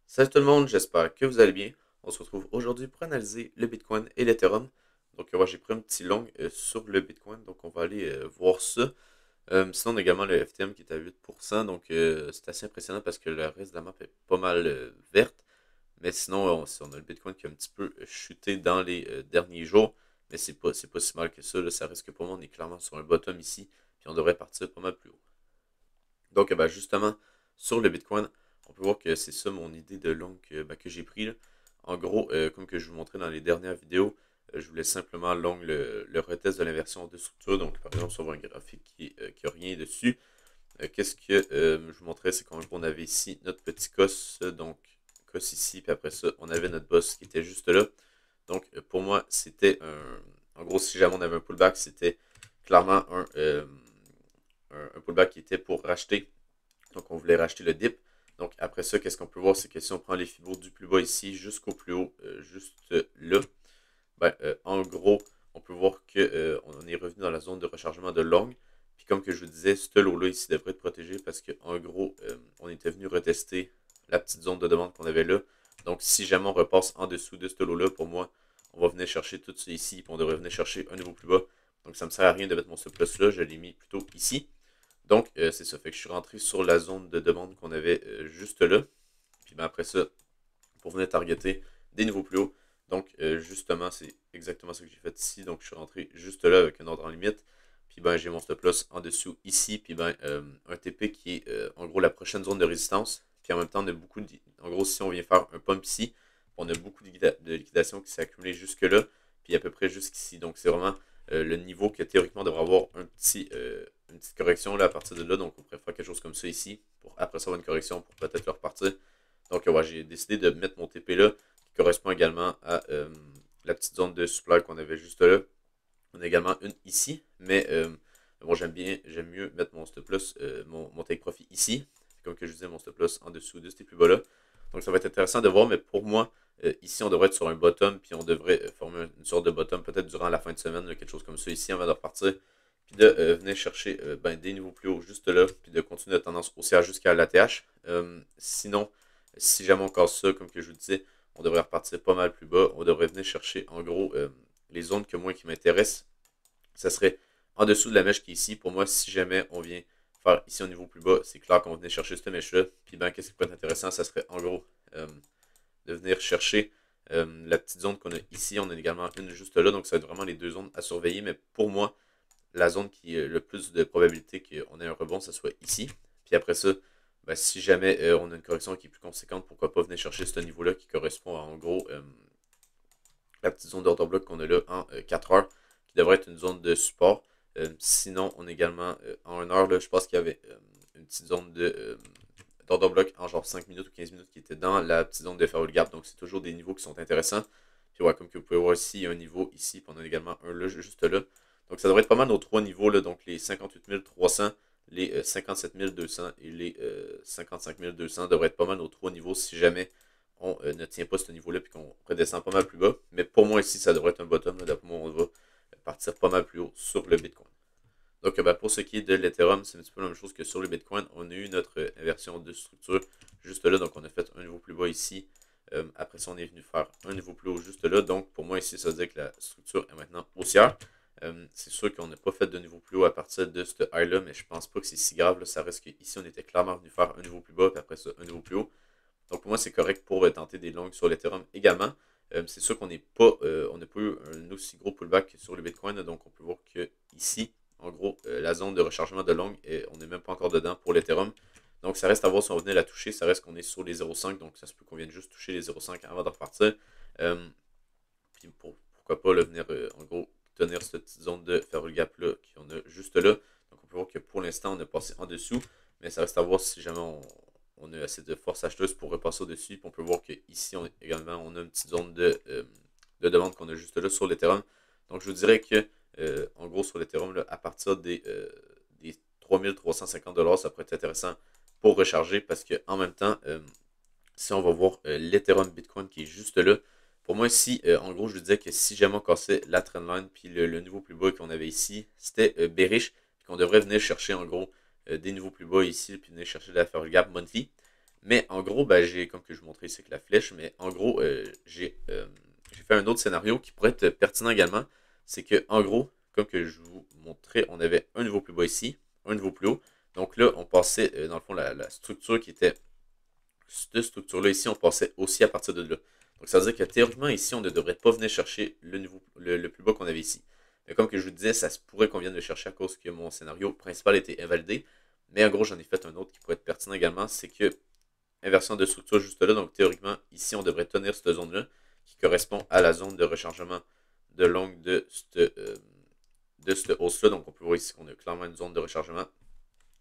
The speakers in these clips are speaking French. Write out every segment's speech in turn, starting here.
Salut tout le monde, j'espère que vous allez bien. On se retrouve aujourd'hui pour analyser le Bitcoin et l'Ethereum. Donc, j'ai pris un petit long sur le Bitcoin, donc on va aller voir ça. Sinon, on a également le FTM qui est à 8%, donc c'est assez impressionnant parce que le reste de la map est pas mal verte. Mais sinon, on a le Bitcoin qui a un petit peu chuté dans les derniers jours, mais c'est pas si mal que ça, là. Ça reste que pour moi, on est clairement sur un bottom ici, puis on devrait partir pas mal plus haut. Donc, justement, sur le Bitcoin, on peut voir que c'est ça mon idée de long que j'ai pris, là. En gros, comme que je vous montrais dans les dernières vidéos, je voulais simplement long le retest de l'inversion de structure. Donc, par exemple, sur un graphique qui a rien dessus, qu'est-ce que je vous montrais, c'est qu'en gros, on avait ici notre petit cos, donc cos ici, puis après ça, on avait notre boss qui était juste là. Donc, pour moi, c'était un. En gros, si jamais on avait un pullback, c'était clairement un pullback qui était pour racheter. Donc, on voulait racheter le dip. Donc, après ça, qu'est-ce qu'on peut voir, c'est que si on prend les fibos du plus bas ici jusqu'au plus haut, juste là, en gros, on peut voir qu'on est revenu dans la zone de rechargement de long. Puis comme que je vous disais, ce lot-là ici devrait être protégé parce qu'en gros, on était venu retester la petite zone de demande qu'on avait là. Donc, si jamais on repasse en dessous de ce lot-là, pour moi, on va venir chercher tout ça ici, puis on devrait venir chercher un niveau plus bas. Donc, ça ne me sert à rien de mettre mon stop loss là, je l'ai mis plutôt ici. Donc, c'est ça. Fait que je suis rentré sur la zone de demande qu'on avait juste là. Puis après ça, pour venir targeter des niveaux plus hauts. Donc, justement, c'est exactement ce que j'ai fait ici. Donc, je suis rentré juste là avec un ordre en limite. Puis, j'ai mon stop loss en dessous ici. Puis, un TP qui est en gros la prochaine zone de résistance. Puis, en même temps, on a beaucoup de. En gros, si on vient faire un pump ici, on a beaucoup de liquidation qui s'est accumulée jusque-là. Puis, à peu près jusqu'ici. Donc, c'est vraiment le niveau que théoriquement devrait avoir une petite correction là, à partir de là. Donc, on pourrait faire quelque chose comme ça ici. Pour après ça, avoir une correction pour peut-être le repartir. Donc, j'ai décidé de mettre mon TP là, qui correspond également à la petite zone de supply qu'on avait juste là. On a également une ici, mais bon, j'aime mieux mettre mon stop loss, mon take profit ici. Comme que je disais, mon stop loss en dessous de ces plus bas là. Donc, ça va être intéressant de voir, mais pour moi, ici, on devrait être sur un bottom, puis on devrait former une sorte de bottom peut-être durant la fin de semaine, là, quelque chose comme ça ici, avant de repartir, puis de venir chercher des niveaux plus hauts juste là, puis de continuer la tendance haussière jusqu'à l'ATH. Sinon, si jamais on casse ça, comme que je vous disais, on devrait repartir pas mal plus bas. On devrait venir chercher en gros les zones que moi qui m'intéressent. Ça serait en dessous de la mèche qui est ici. Pour moi, si jamais on vient faire ici au niveau plus bas, c'est clair qu'on va venir chercher cette mèche-là. Puis qu'est-ce qui peut être intéressant, ça serait en gros de venir chercher la petite zone qu'on a ici. On a également une juste là, donc ça va être vraiment les deux zones à surveiller. Mais pour moi, la zone qui a le plus de probabilité qu'on ait un rebond, ça soit ici. Puis après ça, si jamais on a une correction qui est plus conséquente, pourquoi pas venir chercher ce niveau-là qui correspond à, en gros, la petite zone d'order bloc qu'on a là en 4 heures, qui devrait être une zone de support. Sinon, on a également en 1 heure, là, je pense qu'il y avait une petite zone d'order bloc en genre 5 minutes ou 15 minutes qui était dans la petite zone de Farrell Gap. Donc, c'est toujours des niveaux qui sont intéressants. Puis, comme que vous pouvez voir ici, il y a un niveau ici, puis on a également un là, juste là. Donc, ça devrait être pas mal nos trois niveaux, là, donc les 58 300, les 57 200 et les 55 200 devraient être pas mal nos trois niveaux si jamais on ne tient pas ce niveau-là puis qu'on redescend pas mal plus bas. Mais pour moi ici, ça devrait être un bottom. D'après moi, on va partir pas mal plus haut sur le Bitcoin. Donc, pour ce qui est de l'Ethereum, c'est un petit peu la même chose que sur le Bitcoin. On a eu notre inversion de structure juste là. Donc, on a fait un niveau plus bas ici. Après ça, on est venu faire un niveau plus haut juste là. Donc, pour moi, ici, ça veut dire que la structure est maintenant haussière. C'est sûr qu'on n'a pas fait de niveau plus haut à partir de ce high-là, mais je pense pas que c'est si grave. Là. Ça reste qu'ici, on était clairement venu faire un niveau plus bas, puis après ça, un niveau plus haut. Donc, pour moi, c'est correct pour tenter des longues sur l'Ethereum également. C'est sûr qu'on n'a pas eu un aussi gros pullback sur le Bitcoin. Donc, on peut voir que ici, en gros, la zone de rechargement de longue, on n'est même pas encore dedans pour l'Ethereum. Donc, ça reste à voir si on venait la toucher. Ça reste qu'on est sur les 0,5. Donc, ça se peut qu'on vienne juste toucher les 0,5 avant de repartir. Puis, pourquoi pas venir, en gros, tenir cette petite zone de faire le gap là qu'on a juste là. Donc, on peut voir que pour l'instant, on est passé en dessous. Mais ça reste à voir si jamais on a assez de force acheteuse pour repasser au-dessus. Puis on peut voir qu'ici, également, on a une petite zone de demande qu'on a juste là sur l'Ethereum. Donc, je vous dirais que, en gros, sur l'Ethereum, à partir des 3350 $, ça pourrait être intéressant pour recharger parce qu'en même temps, si on va voir l'Ethereum Bitcoin qui est juste là, pour moi ici, en gros, je vous disais que si jamais on cassait la trendline puis le niveau plus bas qu'on avait ici, c'était bearish, puis qu'on devrait venir chercher en gros des niveaux plus bas ici, puis venir chercher la faire gap monthly. Mais en gros, ben, j'ai, comme que je vous montrais ici avec la flèche, mais en gros, j'ai fait un autre scénario qui pourrait être pertinent également. C'est que, en gros, comme que je vous montrais, on avait un niveau plus bas ici, un niveau plus haut. Donc là, on passait, dans le fond, la structure qui était cette structure-là ici, on passait aussi à partir de là. Donc ça veut dire que théoriquement, ici, on ne devrait pas venir chercher le niveau le plus bas qu'on avait ici. Mais comme que je vous disais, ça se pourrait qu'on vienne le chercher à cause que mon scénario principal était invalidé. Mais en gros, j'en ai fait un autre qui pourrait être pertinent également, c'est que inversion de structure juste là. Donc théoriquement, ici, on devrait tenir cette zone-là qui correspond à la zone de rechargement de longue de cette hausse-là. Donc on peut voir ici qu'on a clairement une zone de rechargement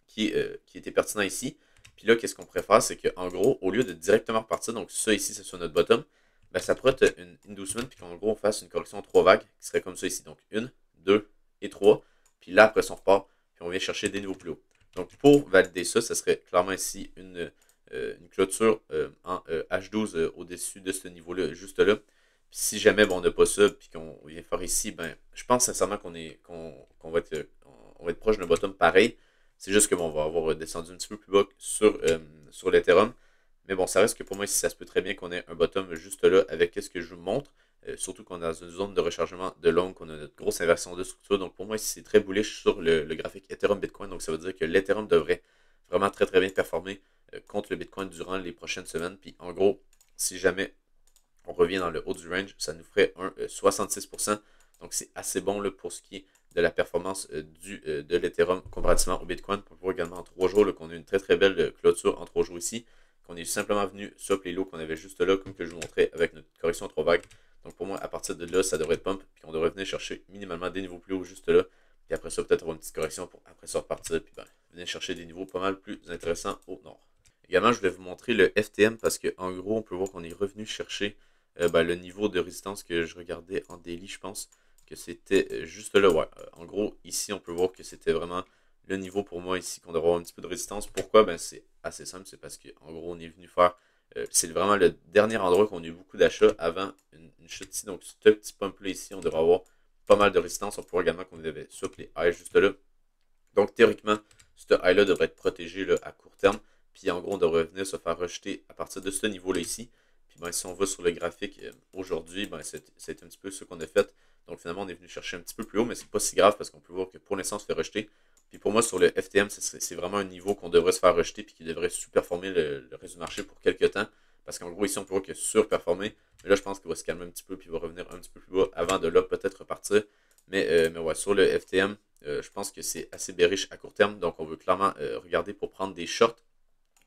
qui était pertinent ici. Puis là, qu'est-ce qu'on pourrait faire, c'est qu'en gros, au lieu de directement repartir, donc ça ici, c'est sur notre bottom, ben, ça pourrait être une inducement, puis qu'en gros, on fasse une correction en 3 vagues, qui serait comme ça ici. Donc 1, 2 et 3. Puis là, après ça, on repart, puis on vient chercher des niveaux plus hauts. Donc pour valider ça, ça serait clairement ici une clôture en H12 au-dessus de ce niveau-là, juste là. Puis si jamais bon, on n'a pas ça, puis qu'on vient faire ici, ben, je pense sincèrement qu'on va être proche d'un bottom pareil. C'est juste que bon, on va avoir descendu un petit peu plus bas sur l'Ethereum. Mais bon, ça reste que pour moi, ici, ça se peut très bien qu'on ait un bottom juste là avec ce que je vous montre. Surtout qu'on est dans une zone de rechargement de long, qu'on a notre grosse inversion de structure. Donc pour moi, ici, c'est très bullish sur le graphique Ethereum Bitcoin. Donc ça veut dire que l'Ethereum devrait vraiment très très bien performer contre le Bitcoin durant les prochaines semaines. Puis en gros, si jamais on revient dans le haut du range, ça nous ferait un 66%. Donc c'est assez bon là, pour ce qui est de la performance de l'Ethereum comparativement au Bitcoin. On peut voir également en 3 jours qu'on a une très très belle clôture en 3 jours ici, qu'on est simplement venu sur les lows qu'on avait juste là, comme que je vous montrais avec notre correction en 3 vagues. Donc pour moi, à partir de là, ça devrait être pump, puis on devrait venir chercher minimalement des niveaux plus hauts juste là. Puis après ça, peut-être avoir une petite correction pour après ça repartir, puis ben, venir chercher des niveaux pas mal plus intéressants au nord. Également, je voulais vous montrer le FTM parce qu'en gros, on peut voir qu'on est revenu chercher ben, le niveau de résistance que je regardais en daily, je pense que c'était juste là. Ouais. En gros, ici, on peut voir que c'était vraiment le niveau pour moi ici qu'on devrait avoir un petit peu de résistance. Pourquoi? Ben, c'est assez simple, c'est parce qu'en gros, on est venu faire. C'est vraiment le dernier endroit qu'on a eu beaucoup d'achats avant une chute ici. Donc, ce petit pump-là ici, on devrait avoir pas mal de résistance. On peut voir également qu'on avait sur les highs juste là. Donc, théoriquement, ce high-là devrait être protégé là, à court terme. Puis, en gros, on devrait venir se faire rejeter à partir de ce niveau-là ici. Puis, ben, si on va sur le graphique aujourd'hui, ben, c'est un petit peu ce qu'on a fait. Donc, finalement, on est venu chercher un petit peu plus haut, mais c'est pas si grave parce qu'on peut voir que pour l'instant, on se fait rejeter. Puis, pour moi, sur le FTM, c'est vraiment un niveau qu'on devrait se faire rejeter puis qui devrait surperformer le reste du marché pour quelques temps. Parce qu'en gros, ici, on peut voir qu'il a surperformé. Mais là, je pense qu'il va se calmer un petit peu puis il va revenir un petit peu plus bas avant de là peut-être repartir. Mais ouais, sur le FTM, je pense que c'est assez bearish à court terme. Donc, on veut clairement regarder pour prendre des shorts.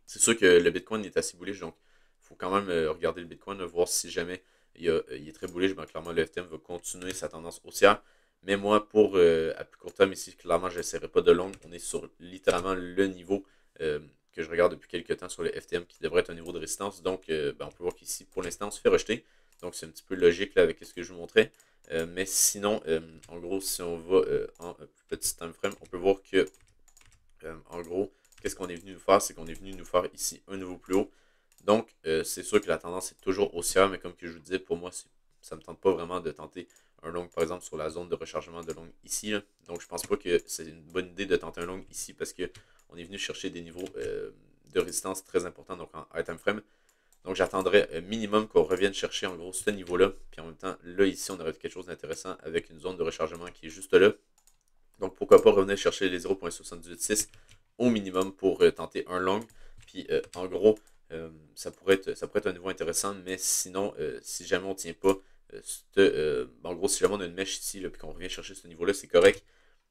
C'est sûr que le Bitcoin est assez bullish. Donc, il faut quand même regarder le Bitcoin, voir si jamais il est très bullish. Ben, clairement, le FTM va continuer sa tendance haussière. Mais moi, pour à plus court terme, ici, clairement, je n'essaierai pas de long. On est sur littéralement le niveau que je regarde depuis quelques temps sur le FTM qui devrait être un niveau de résistance. Donc, ben, on peut voir qu'ici, pour l'instant, on se fait rejeter. Donc, c'est un petit peu logique là, avec ce que je vous montrais. Mais sinon, en gros, si on va en petit time frame, on peut voir que, en gros, qu'est-ce qu'on est venu nous faire? C'est qu'on est venu nous faire ici un nouveau plus haut. Donc, c'est sûr que la tendance est toujours haussière, mais comme que je vous disais, pour moi, ça ne me tente pas vraiment de tenter un long, par exemple, sur la zone de rechargement de long ici. Là. Donc, je pense pas que c'est une bonne idée de tenter un long ici parce qu'on est venu chercher des niveaux de résistance très importants, donc en high time frame. Donc, j'attendrais minimum qu'on revienne chercher en gros ce niveau-là. Puis en même temps, là, ici, on aurait quelque chose d'intéressant avec une zone de rechargement qui est juste là. Donc, pourquoi pas revenir chercher les 0.786 au minimum pour tenter un long. Puis en gros, ça pourrait être un niveau intéressant, mais sinon, si jamais on ne tient pas, en gros, si jamais on a une mèche ici, puis qu'on revient chercher ce niveau-là, c'est correct.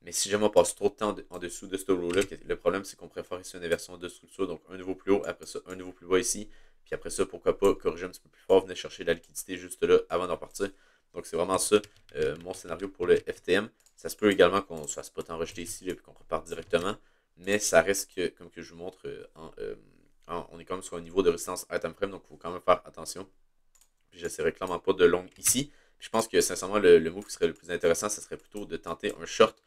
Mais si jamais on passe trop de temps en dessous de ce low-là, le problème c'est qu'on préfère ici une inversion de structure, donc un niveau plus haut, après ça, un niveau plus bas ici. Puis après ça, pourquoi pas corriger un petit peu plus fort, venir chercher la liquidité juste là avant d'en partir. Donc c'est vraiment ça, mon scénario pour le FTM. Ça se peut également qu'on se fasse pas tant rejeter ici, puis qu'on reparte directement. Mais ça reste que, comme que je vous montre, on est quand même sur un niveau de résistance high time frame, donc il faut quand même faire attention. Puis j'essaierai clairement pas de long ici. Puis je pense que sincèrement, le move qui serait le plus intéressant, ça serait plutôt de tenter un short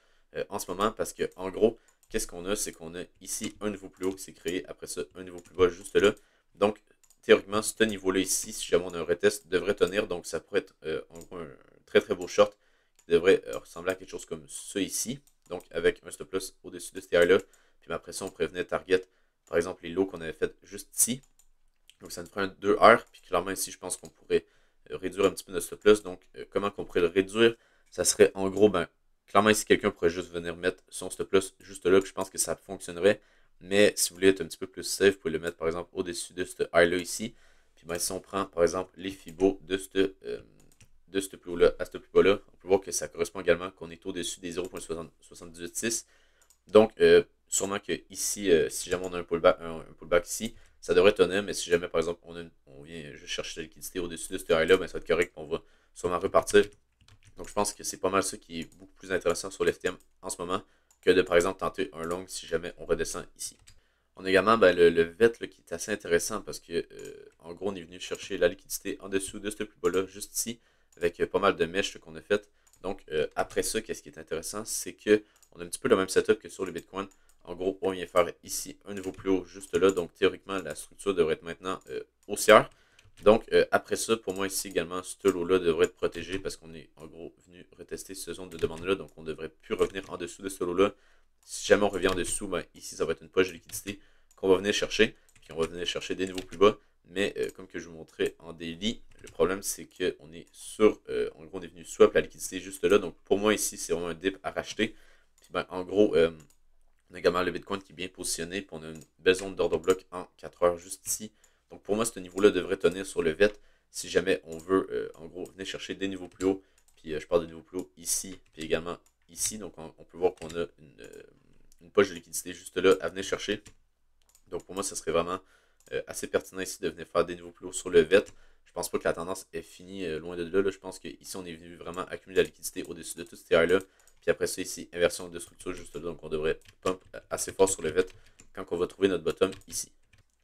en ce moment, parce que en gros, qu'est-ce qu'on a? C'est qu'on a ici un niveau plus haut qui s'est créé, après ça, un niveau plus bas juste là. Donc, théoriquement, ce niveau-là ici, si jamais on a un retest, devrait tenir. Donc, ça pourrait être en gros un très très beau short qui devrait ressembler à quelque chose comme ça ici. Donc, avec un stop loss au-dessus de ce TI-là. Puis après ça, on prévenait target, par exemple, les lows qu'on avait fait juste ici. Donc ça nous ferait un 2R, puis clairement ici, je pense qu'on pourrait réduire un petit peu notre stop loss. Donc comment qu'on pourrait le réduire? Ça serait en gros, ben, clairement ici, quelqu'un pourrait juste venir mettre son stop loss juste là, puis je pense que ça fonctionnerait. Mais si vous voulez être un petit peu plus safe, vous pouvez le mettre par exemple au-dessus de ce high là ici. Puis ben, si on prend par exemple les Fibos de ce plus haut-là à ce plus bas-là, on peut voir que ça correspond également qu'on est au-dessus des 0.786. Donc, sûrement que ici, si jamais on a un pullback ici, ça devrait tenir, mais si jamais, par exemple, on vient juste chercher la liquidité au-dessus de ce high-là, ben, ça va être correct, on va sûrement repartir. Donc, je pense que c'est pas mal ça qui est beaucoup plus intéressant sur l'FTM en ce moment que de, par exemple, tenter un long si jamais on redescend ici. On a également ben, le VET là, qui est assez intéressant parce que, en gros, on est venu chercher la liquidité en dessous de ce plus bas-là, juste ici, avec pas mal de mèches qu'on a faites. Donc, après ça, qu'est-ce qui est intéressant, c'est que on a un petit peu le même setup que sur les bitcoins. En gros, on vient faire ici un niveau plus haut, juste là. Donc, théoriquement, la structure devrait être maintenant haussière. Donc, après ça, pour moi, ici également, ce lot-là devrait être protégé parce qu'on est, en gros, venu retester cette zone de demande-là. Donc, on ne devrait plus revenir en dessous de ce lot-là. Si jamais on revient en dessous, ben, ici, ça va être une poche de liquidité qu'on va venir chercher. Puis, on va venir chercher des niveaux plus bas. Mais, comme que je vous montrais en daily, le problème, c'est qu'on est sur, en gros, on est venu swap la liquidité juste là. Donc, pour moi, ici, c'est vraiment un dip à racheter. Puis, ben, en gros, on a également le Bitcoin qui est bien positionné. Puis, on a une belle zone d'ordre bloc en 4 heures juste ici. Donc, pour moi, ce niveau-là devrait tenir sur le VET si jamais on veut, en gros, venir chercher des niveaux plus hauts. Puis, je parle de niveaux plus hauts ici, puis également ici. Donc, on peut voir qu'on a une poche de liquidité juste là à venir chercher. Donc, pour moi, ce serait vraiment assez pertinent ici de venir faire des niveaux plus hauts sur le VET. Je pense pas que la tendance est finie loin de là. Je pense qu'ici, on est venu vraiment accumuler la liquidité au-dessus de tout ce TR-là. Puis après ça, ici, inversion de structure juste là. Donc, on devrait pump assez fort sur le VET quand on va trouver notre bottom ici.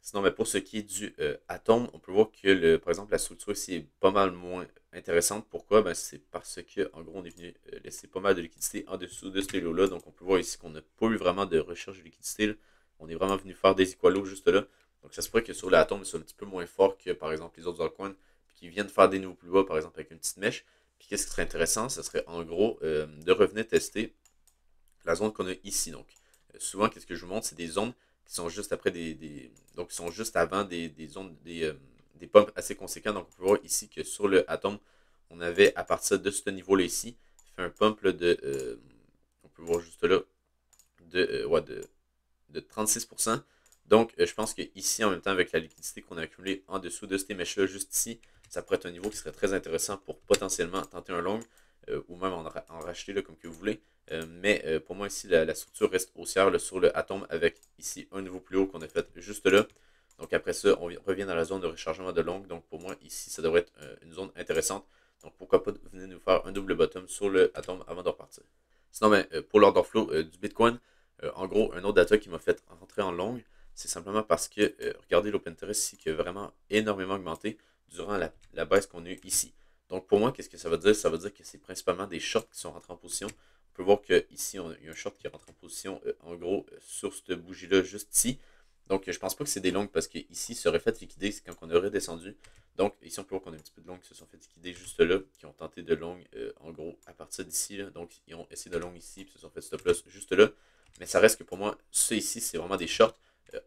Sinon, mais pour ce qui est du atome, on peut voir que, par exemple, la structure ici est pas mal moins intéressante. Pourquoi? Ben, c'est parce que, en gros, on est venu laisser pas mal de liquidité en dessous de ce lot-là. Donc, on peut voir ici qu'on n'a pas eu vraiment de recherche de liquidité. Là. On est vraiment venu faire des equalos juste là. Donc, ça se pourrait que sur l'atome, il soit un petit peu moins fort que, par exemple, les autres altcoins, puis qui viennent faire des niveaux plus bas, par exemple, avec une petite mèche. Puis, qu'est-ce qui serait intéressant? Ce serait, en gros, de revenir tester la zone qu'on a ici. Donc, souvent, qu'est-ce que je vous montre? C'est des zones qui sont juste après donc, qui sont juste avant des zones, des pumps assez conséquents. Donc, on peut voir ici que sur le atome, on avait, à partir de ce niveau-là ici, fait un pump là, on peut voir juste là, de 36%. Donc, je pense qu'ici, en même temps, avec la liquidité qu'on a accumulée en dessous de ces mèches-là, juste ici, ça pourrait être un niveau qui serait très intéressant pour potentiellement tenter un long ou même en racheter là, comme que vous voulez. Mais pour moi, ici, la structure reste haussière là, sur le atome avec ici un niveau plus haut qu'on a fait juste là. Donc, après ça, on revient dans la zone de rechargement de long. Donc, pour moi, ici, ça devrait être une zone intéressante. Donc, pourquoi pas venir nous faire un double bottom sur le atome avant de repartir. Sinon, ben, pour l'order flow du Bitcoin, en gros, un autre data qui m'a fait rentrer en longue, c'est simplement parce que, regardez l'OpenTerest ici qui a vraiment énormément augmenté durant la baisse qu'on a eue ici. Donc pour moi, qu'est-ce que ça veut dire? Ça veut dire que c'est principalement des shorts qui sont rentrés en position. On peut voir qu'ici, il y a un short qui rentre en position, en gros, sur cette bougie-là, juste ici. Donc je pense pas que c'est des longues parce qu'ici, ça aurait fait liquider, c'est quand on aurait descendu. Donc ici, on peut voir qu'on a un petit peu de longues qui se sont fait liquider juste là, qui ont tenté de longues, en gros, à partir d'ici. Donc ils ont essayé de longues ici, puis se sont fait stop loss juste là. Mais ça reste que pour moi, ça ici, c'est vraiment des shorts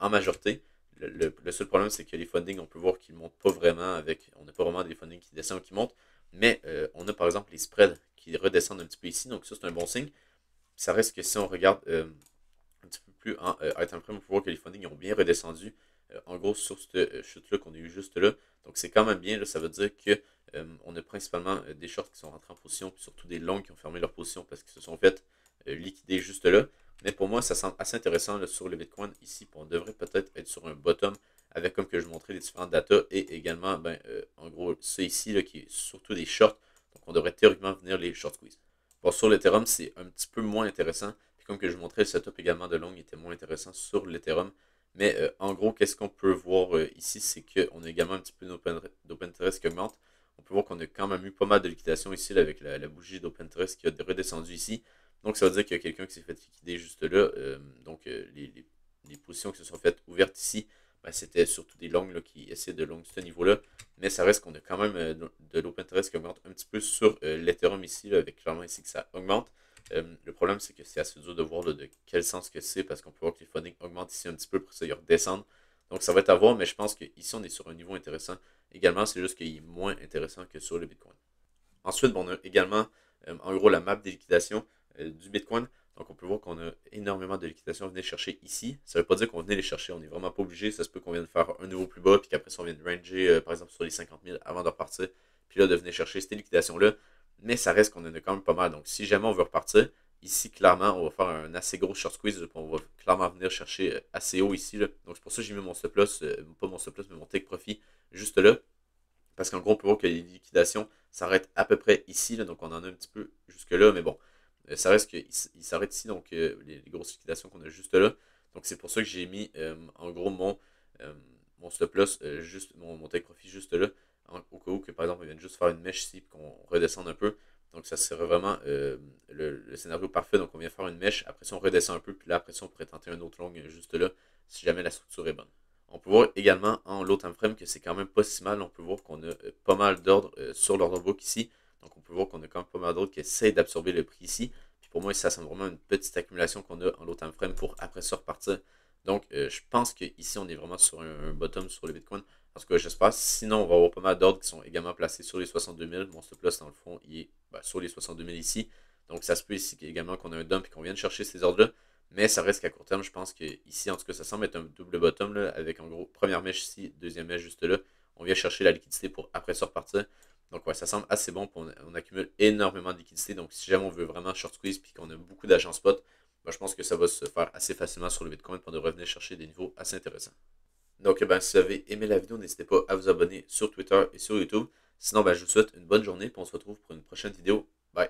en majorité. Le seul problème, c'est que les fundings, on peut voir qu'ils ne montent pas vraiment avec. On n'a pas vraiment des fundings qui descendent ou qui montent. Mais on a par exemple les spreads qui redescendent un petit peu ici. Donc ça, c'est un bon signe. Ça reste que si on regarde un petit peu plus en item frame, on peut voir que les fundings ont bien redescendu. En gros, sur cette chute-là qu'on a eu juste là. Donc c'est quand même bien. Là, ça veut dire que on a principalement des shorts qui sont rentrés en position, puis surtout des longs qui ont fermé leur position parce qu'ils se sont fait liquider juste là. Mais pour moi, ça semble assez intéressant là, sur le Bitcoin ici. On devrait peut-être être sur un bottom avec, comme que je montrais, les différentes datas et également, ben, en gros, ça ici là, qui est surtout des shorts. Donc, on devrait théoriquement venir les short squeeze. Bon, sur l'Ethereum, c'est un petit peu moins intéressant. Puis, comme que je montrais, le setup également de long était moins intéressant sur l'Ethereum. Mais en gros, qu'est-ce qu'on peut voir ici, c'est qu'on a également un petit peu d'OpenTerest qui augmente. On peut voir qu'on a quand même eu pas mal de liquidation ici là, avec la bougie d'OpenTerest qui a redescendu ici. Donc, ça veut dire qu'il y a quelqu'un qui s'est fait liquider juste là. Donc, les positions qui se sont faites ouvertes ici, ben, c'était surtout des longues là, qui essaient de long ce niveau-là. Mais ça reste qu'on a quand même de l'OpenTerest qui augmente un petit peu sur l'Ethereum ici, là, avec clairement ici que ça augmente. Le problème, c'est que c'est assez dur de voir là, de quel sens que c'est, parce qu'on peut voir que les fundings augmentent ici un petit peu, pour ça ils redescendent. Donc ça va être à voir, mais je pense qu'ici on est sur un niveau intéressant. Également, c'est juste qu'il est moins intéressant que sur le Bitcoin. Ensuite, bon, on a également, en gros, la map des liquidations du Bitcoin. Donc, on peut voir qu'on a énormément de liquidations à venir chercher ici. Ça ne veut pas dire qu'on venait les chercher, on n'est vraiment pas obligé. Ça se peut qu'on vienne faire un niveau plus bas, puis qu'après ça, on vienne ranger, par exemple, sur les 50 000 avant de repartir. Puis là, de venir chercher ces liquidations-là. Mais ça reste qu'on en a quand même pas mal. Donc, si jamais on veut repartir, ici, clairement, on va faire un assez gros short squeeze. On va clairement venir chercher assez haut ici. Là. Donc, c'est pour ça que j'ai mis mon stop loss, pas mon stop loss, mais mon take profit juste là. Parce qu'en gros, on peut voir que les liquidations s'arrêtent à peu près ici. Là, donc, on en a un petit peu jusque-là. Mais bon, ça reste qu'il s'arrête ici. Donc, les grosses liquidations qu'on a juste là. Donc, c'est pour ça que j'ai mis, en gros, euh, mon stop loss, juste, mon take profit juste là. Au cas où, que, par exemple, on vienne juste faire une mèche ici et qu'on redescende un peu. Donc, ça serait vraiment le scénario parfait. Donc, on vient faire une mèche. Après ça, on redescend un peu. Puis là, après ça, on pourrait tenter un autre long juste là. Si jamais la structure est bonne. On peut voir également en low time frame que c'est quand même pas si mal. On peut voir qu'on a pas mal d'ordres sur l'order book ici. Donc on peut voir qu'on a quand même pas mal d'ordres qui essayent d'absorber le prix ici. Puis pour moi, ça semble vraiment une petite accumulation qu'on a en low time frame pour après ça repartir. Donc je pense qu'ici, on est vraiment sur un bottom sur le Bitcoin. En tout cas, j'espère. Sinon, on va avoir pas mal d'ordres qui sont également placés sur les 62 000. Mon stop loss, dans le fond, il est sur les 62 000 ici. Donc ça se peut ici également qu'on a un dump et qu'on vienne chercher ces ordres-là. Mais ça reste qu'à court terme, je pense qu'ici, en tout cas, ça semble être un double bottom, là, avec en gros, première mèche ici, deuxième mèche juste là. On vient chercher la liquidité pour après ça repartir. Donc ouais, ça semble assez bon. On accumule énormément de liquidité. Donc si jamais on veut vraiment short squeeze puis qu'on a beaucoup d'agents spot, ben, je pense que ça va se faire assez facilement sur le Bitcoin pour de revenir chercher des niveaux assez intéressants. Donc ben, si vous avez aimé la vidéo, n'hésitez pas à vous abonner sur Twitter et sur YouTube. Sinon, ben, je vous souhaite une bonne journée et on se retrouve pour une prochaine vidéo. Bye!